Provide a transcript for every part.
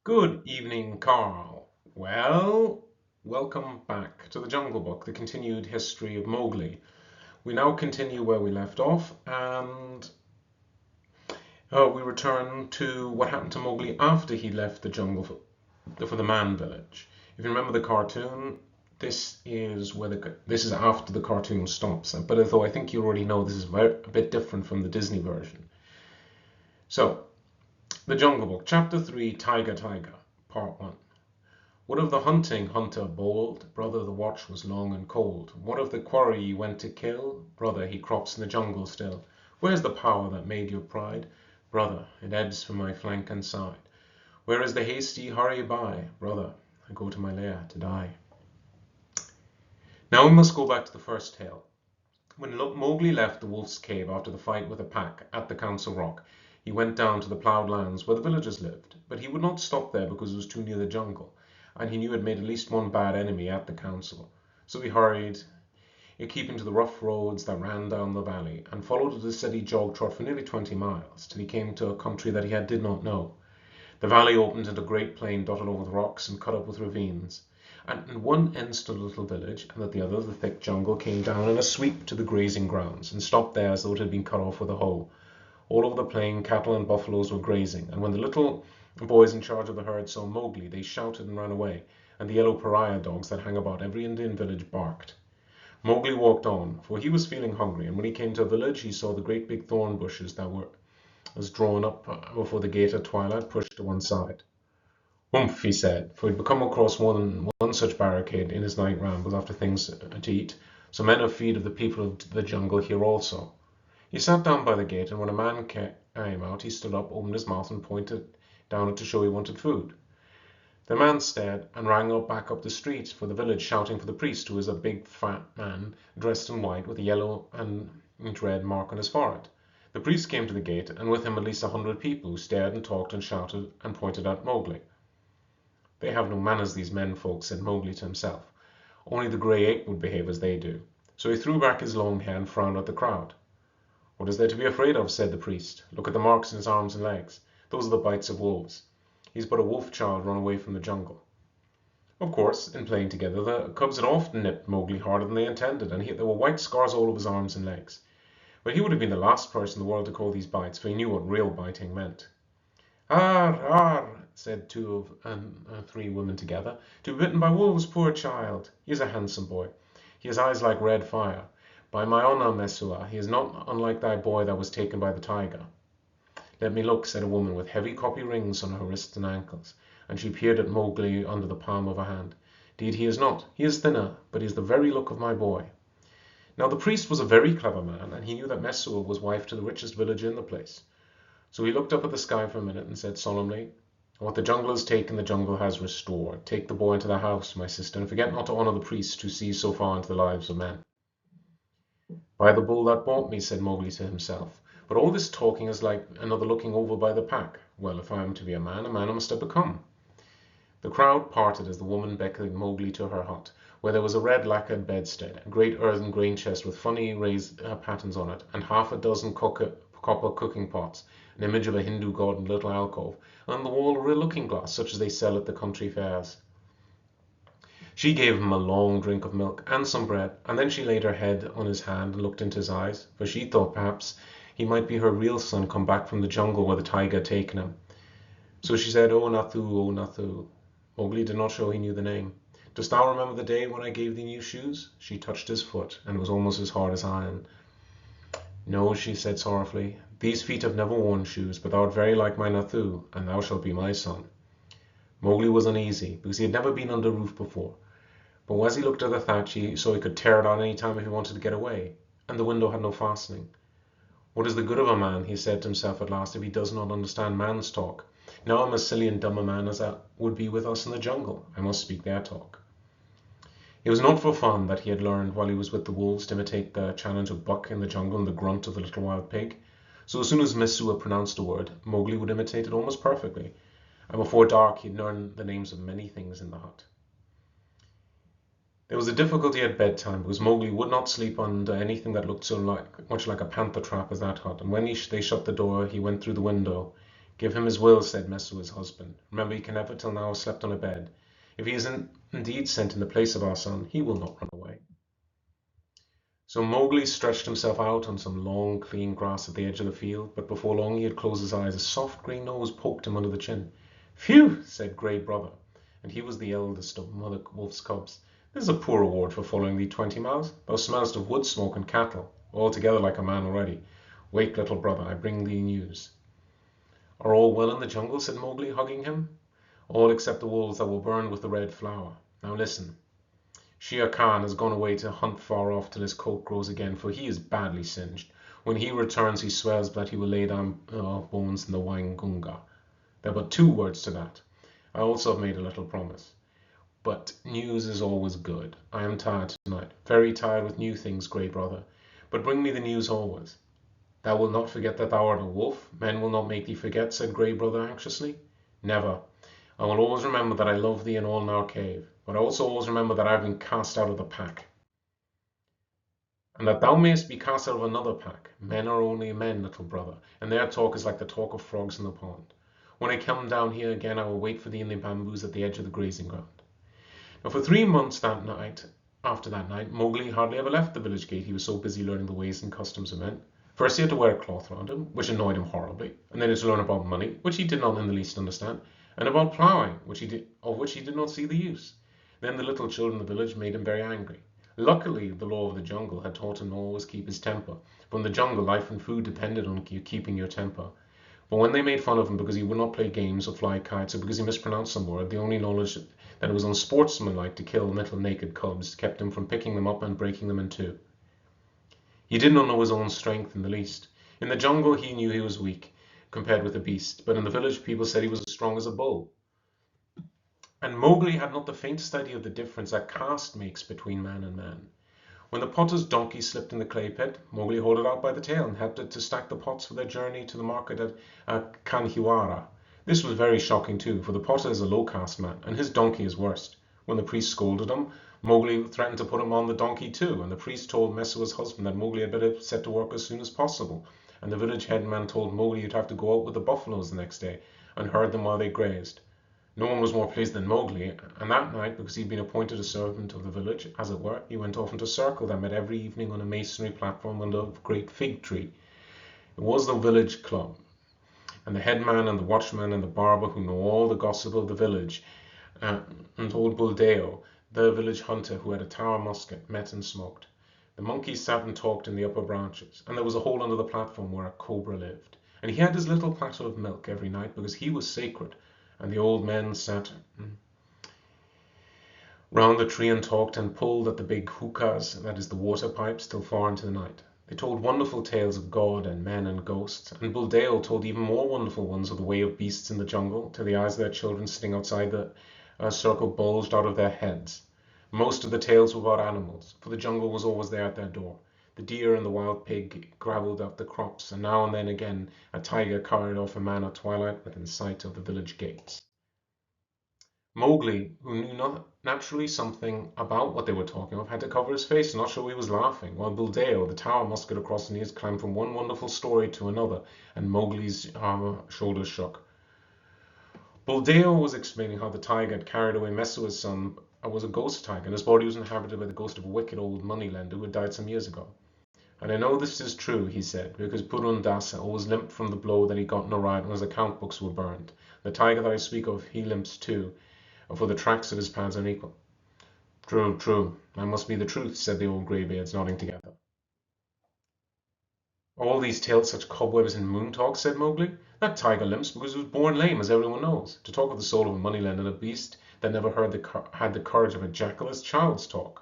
Good evening, Carl. Well, welcome back to the Jungle Book, the continued history of Mowgli. We now continue where we left off, and we return to what happened to Mowgli after he left the jungle for the man village. If you remember the cartoon, this is after the cartoon stops. But although I think you already know, this is a bit different from the Disney version. So, the Jungle Book, Chapter 3, Tiger Tiger, Part 1. What of the hunting, hunter bold? Brother, the watch was long and cold. What of the quarry you went to kill? Brother, he crops in the jungle still. Where's the power that made your pride? Brother, it ebbs from my flank and side. Where is the hasty hurry by? Brother, I go to my lair to die. Now we must go back to the first tale. When Mowgli left the wolf's cave after the fight with the pack at the Council Rock, he went down to the ploughed lands where the villagers lived, but he would not stop there because it was too near the jungle, and he knew he had made at least one bad enemy at the council. So he hurried, keeping to the rough roads that ran down the valley, and followed at a steady jog trot for nearly 20 miles, till he came to a country that he did not know. The valley opened into a great plain dotted over with rocks and cut up with ravines, and in one end stood a little village, and at the other the thick jungle came down in a sweep to the grazing grounds, and stopped there as though it had been cut off with a hoe. All over the plain cattle and buffaloes were grazing, and when the little boys in charge of the herd saw Mowgli, they shouted and ran away, and the yellow pariah dogs that hang about every Indian village barked. Mowgli walked on, for he was feeling hungry, and when he came to a village he saw the great big thorn bushes that were as drawn up before the gate at twilight pushed to one side. Humph, he said, for he'd come across more than one such barricade in his night rambles after things to eat, so men have feed of the people of the jungle here also. He sat down by the gate, and when a man came out, he stood up, opened his mouth, and pointed down it to show he wanted food. The man stared and ran back up the street for the village, shouting for the priest, who was a big fat man dressed in white with a yellow and red mark on his forehead. The priest came to the gate, and with him at least 100 people, who stared and talked and shouted and pointed at Mowgli. They have no manners, these men folk, said Mowgli to himself. Only the grey ape would behave as they do. So he threw back his long hair and frowned at the crowd. What is there to be afraid of? Said the priest. Look at the marks in his arms and legs. Those are the bites of wolves. He's but a wolf child run away from the jungle. Of course, in playing together, the cubs had often nipped Mowgli harder than they intended, and there were white scars all over his arms and legs. But he would have been the last person in the world to call these bites, for he knew what real biting meant. "Ar, ar," said two of 3 women together. "To be bitten by wolves, poor child. He is a handsome boy. He has eyes like red fire. By my honour, Messua, he is not unlike thy boy that was taken by the tiger." "Let me look," said a woman with heavy copper rings on her wrists and ankles, and she peered at Mowgli under the palm of her hand. "Deed he is not. He is thinner, but he is the very look of my boy." Now the priest was a very clever man, and he knew that Messua was wife to the richest villager in the place. So he looked up at the sky for a minute and said solemnly, "What the jungle has taken, the jungle has restored. Take the boy into the house, my sister, and forget not to honour the priest who sees so far into the lives of men." "By the bull that bought me," said Mowgli to himself, "but all this talking is like another looking over by the pack. Well, if I am to be a man I must have become." The crowd parted as the woman beckoned Mowgli to her hut, where there was a red lacquered bedstead, a great earthen grain chest with funny raised patterns on it, and half a dozen copper cooking pots, an image of a Hindu god in a little alcove, and on the wall a real looking-glass such as they sell at the country fairs. She gave him a long drink of milk and some bread, and then she laid her head on his hand and looked into his eyes, for she thought perhaps he might be her real son come back from the jungle where the tiger had taken him. So she said, "O Nathu, O Nathu." Mowgli did not show he knew the name. "Dost thou remember the day when I gave thee new shoes?" She touched his foot, and it was almost as hard as iron. "No," she said sorrowfully. "These feet have never worn shoes, but thou art very like my Nathu, and thou shalt be my son." Mowgli was uneasy, because he had never been under roof before. But as he looked at the thatch, he saw he could tear it out any time if he wanted to get away, and the window had no fastening. "What is the good of a man," he said to himself at last, "if he does not understand man's talk? Now I'm as silly and dumb a man as that would be with us in the jungle. I must speak their talk." It was not for fun that he had learned while he was with the wolves to imitate the challenge of Buck in the jungle and the grunt of the little wild pig. So as soon as Messua pronounced a word, Mowgli would imitate it almost perfectly, and before dark he had learned the names of many things in the hut. There was a difficulty at bedtime, because Mowgli would not sleep under anything that looked so much like a panther trap as that hut, and when they shut the door he went through the window, Give him his will, said Messua's husband. Remember, he can never till now have slept on a bed. If he is indeed sent in the place of our son, he will not run away. So Mowgli stretched himself out on some long, clean grass at the edge of the field, but before long he had closed his eyes. A soft grey nose poked him under the chin. Phew, said Grey Brother, and he was the eldest of Mother Wolf's cubs. This is a poor reward for following thee 20 miles. Thou smellest of wood smoke and cattle, altogether like a man already. Wake, little brother, I bring thee news. Are all well in the jungle? Said Mowgli, hugging him. All except the wolves that were burned with the red flower. Now listen. Shere Khan has gone away to hunt far off till his coat grows again, for he is badly singed. When he returns, he swears that he will lay down bones in the Waingunga. There are but 2 words to that. I also have made a little promise. But news is always good. I am tired tonight, very tired with new things, Grey Brother. But bring me the news always. Thou wilt not forget that thou art a wolf? Men will not make thee forget, said Grey Brother anxiously. Never. I will always remember that I love thee and all in our cave, but I also always remember that I have been cast out of the pack, and that thou mayest be cast out of another pack. Men are only men, little brother, and their talk is like the talk of frogs in the pond. When I come down here again, I will wait for thee in the bamboos at the edge of the grazing ground. Now for 3 months after that night, Mowgli hardly ever left the village gate. He was so busy learning the ways and customs of men. First he had to wear a cloth round him, which annoyed him horribly, and then he had to learn about money, which he did not in the least understand, and about ploughing, of which he did not see the use. Then the little children of the village made him very angry. Luckily, the law of the jungle had taught him to always keep his temper. For in the jungle, life and food depended on you keeping your temper. But when they made fun of him because he would not play games or fly kites, or because he mispronounced some word, the only knowledge that it was unsportsmanlike to kill little naked cubs kept him from picking them up and breaking them in two. He did not know his own strength in the least. In the jungle he knew he was weak, compared with the beast, but in the village people said he was as strong as a bull. And Mowgli had not the faintest idea of the difference that caste makes between man and man. When the potter's donkey slipped in the clay pit, Mowgli hauled it out by the tail and helped it to stack the pots for their journey to the market at Kanhiwara. This was very shocking too, for the potter is a low caste man, and his donkey is worst. When the priest scolded him, Mowgli threatened to put him on the donkey too, and the priest told Messua's husband that Mowgli had better set to work as soon as possible. And the village headman told Mowgli he'd have to go out with the buffaloes the next day and herd them while they grazed. No one was more pleased than Mowgli, and that night, because he'd been appointed a servant of the village, as it were, he went off into a circle that met every evening on a masonry platform under a great fig tree. It was the village club, and the headman and the watchman and the barber, who know all the gossip of the village, and old Buldeo, the village hunter who had a tower musket, met and smoked. The monkeys sat and talked in the upper branches, and there was a hole under the platform where a cobra lived. And he had his little platter of milk every night because he was sacred, and the old men sat round the tree and talked and pulled at the big hookahs, that is the water pipes, till far into the night. They told wonderful tales of God and men and ghosts, and Buldeo told even more wonderful ones of the way of beasts in the jungle, till the eyes of their children sitting outside the circle bulged out of their heads. Most of the tales were about animals, for the jungle was always there at their door. The deer and the wild pig gravelled up the crops, and now and then again a tiger carried off a man at twilight within sight of the village gates. Mowgli, who knew naturally something about what they were talking of, had to cover his face and not show he was laughing, while Buldeo, the tower musket across his knees, climbed from one wonderful story to another, and Mowgli's shoulders shook. Buldeo was explaining how the tiger had carried away Messua's son, was a ghost tiger, and his body was inhabited by the ghost of a wicked old moneylender who had died some years ago. And I know this is true, he said, because Purun Dasa always limped from the blow that he got in a riot when his account books were burned. The tiger that I speak of, he limps too, for the tracks of his paths are equal. True, true, that must be the truth, said the old greybeards, nodding together. All these tales such cobwebs and moon talk, said Mowgli. That tiger limps because he was born lame, as everyone knows. To talk of the soul of a moneylender and a beast that never had the courage of a jackal is child's talk.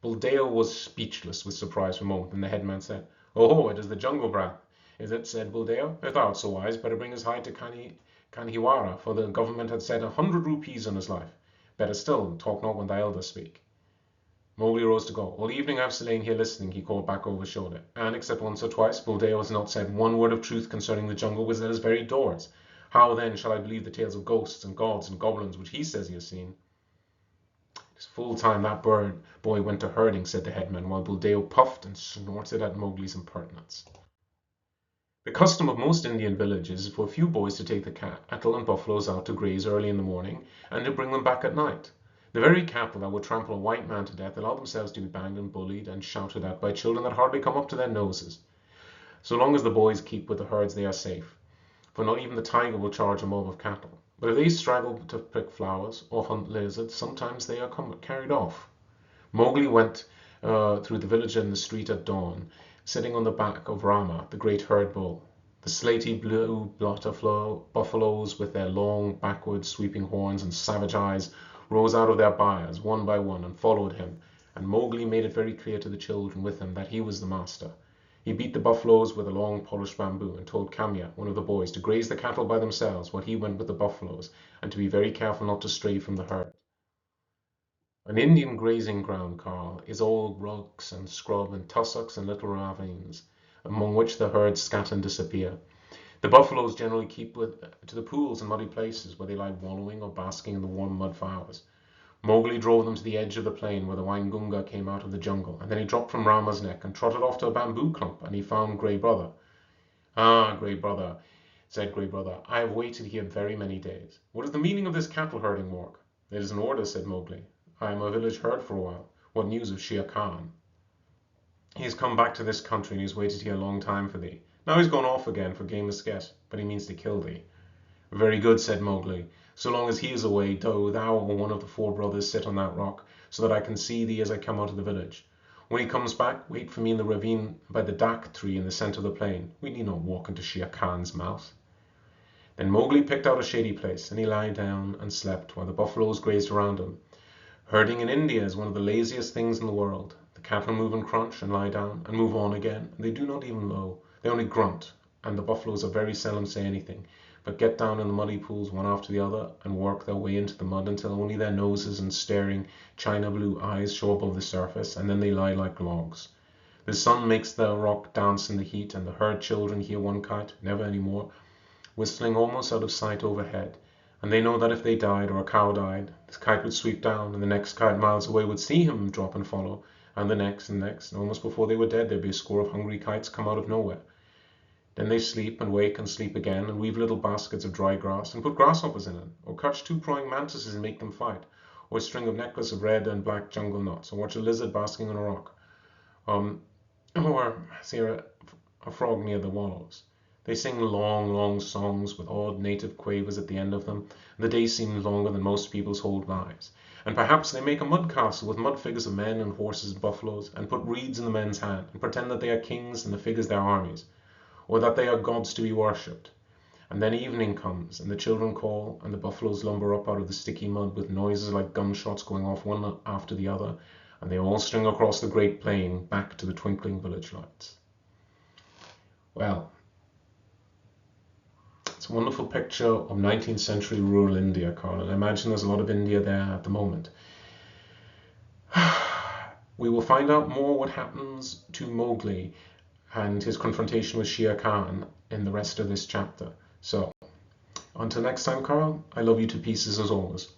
Buldeo was speechless with surprise for a moment, and the headman said, "Oh, it is the jungle brat, is it?" said Buldeo. "If thou art so wise, better bring his hide to Kanhiwara, for the government had set 100 rupees on his life. Better still, talk not when thy elders speak." Mowgli rose to go. "All evening I have lain here listening," he called back over his shoulder, "and, except once or twice, Buldeo has not said one word of truth concerning the jungle within his very doors. How, then, shall I believe the tales of ghosts and gods and goblins which he says he has seen?" "It's full time that boy went to herding," said the headman, while Buldeo puffed and snorted at Mowgli's impertinence. The custom of most Indian villages is for a few boys to take the cattle and buffaloes out to graze early in the morning and to bring them back at night. The very cattle that would trample a white man to death allow themselves to be banged and bullied and shouted at by children that hardly come up to their noses. So long as the boys keep with the herds, they are safe, for not even the tiger will charge a mob of cattle. But if they straggle to pick flowers or hunt lizards, sometimes they are carried off. Mowgli went through the village in the street at dawn, sitting on the back of Rama, the great herd bull. The slaty blue buffaloes with their long, backward sweeping horns and savage eyes rose out of their byres one by one and followed him, and Mowgli made it very clear to the children with him that he was the master. He beat the buffaloes with a long polished bamboo and told Kamya, one of the boys, to graze the cattle by themselves while he went with the buffaloes, and to be very careful not to stray from the herd. An Indian grazing ground, Carl, is all rocks and scrub and tussocks and little ravines, among which the herds scatter and disappear. The buffaloes generally keep to the pools and muddy places where they lie wallowing or basking in the warm mud for hours. Mowgli drove them to the edge of the plain where the Waingunga came out of the jungle, and then he dropped from Rama's neck and trotted off to a bamboo clump, and he found Grey Brother. "Ah, Grey Brother," said Grey Brother, "I have waited here very many days. What is the meaning of this cattle herding work?" "It is an order," said Mowgli. "I am a village herd for a while. What news of Shere Khan?" "He has come back to this country, and he has waited here a long time for thee. Now he's gone off again for game to get, but he means to kill thee." "Very good," said Mowgli. "So long as he is away, do thou or one of the four brothers sit on that rock, so that I can see thee as I come out of the village. When he comes back, wait for me in the ravine by the dak tree in the centre of the plain. We need not walk into Shere Khan's mouth." Then Mowgli picked out a shady place, and he lay down and slept while the buffaloes grazed around him. Herding in India is one of the laziest things in the world. The cattle move and crunch and lie down and move on again, and they do not even low. They only grunt, and the buffaloes are very seldom say anything, but get down in the muddy pools one after the other and work their way into the mud until only their noses and staring china blue eyes show above the surface, and then they lie like logs. The sun makes the rock dance in the heat, and the herd children hear one kite, never any more, whistling almost out of sight overhead, and they know that if they died or a cow died, the kite would sweep down, and the next kite miles away would see him drop and follow, and the next and next, and almost before they were dead there'd be a score of hungry kites come out of nowhere. Then they sleep and wake and sleep again, and weave little baskets of dry grass and put grasshoppers in it, or catch two prowling mantises and make them fight, or string a necklace of red and black jungle nuts, or watch a lizard basking on a rock, or see a frog near the wallows. They sing long, long songs with odd native quavers at the end of them, and the days seem longer than most people's whole lives. And perhaps they make a mud castle with mud figures of men and horses and buffaloes, and put reeds in the men's hand, and pretend that they are kings and the figures their armies, or that they are gods to be worshipped. And then evening comes, and the children call, and the buffaloes lumber up out of the sticky mud with noises like gunshots going off one after the other, and they all string across the great plain back to the twinkling village lights. Well, it's a wonderful picture of 19th century rural India, Carl, and I imagine there's a lot of India there at the moment. We will find out more what happens to Mowgli and his confrontation with Shere Khan in the rest of this chapter. So, until next time, Carl, I love you to pieces as always.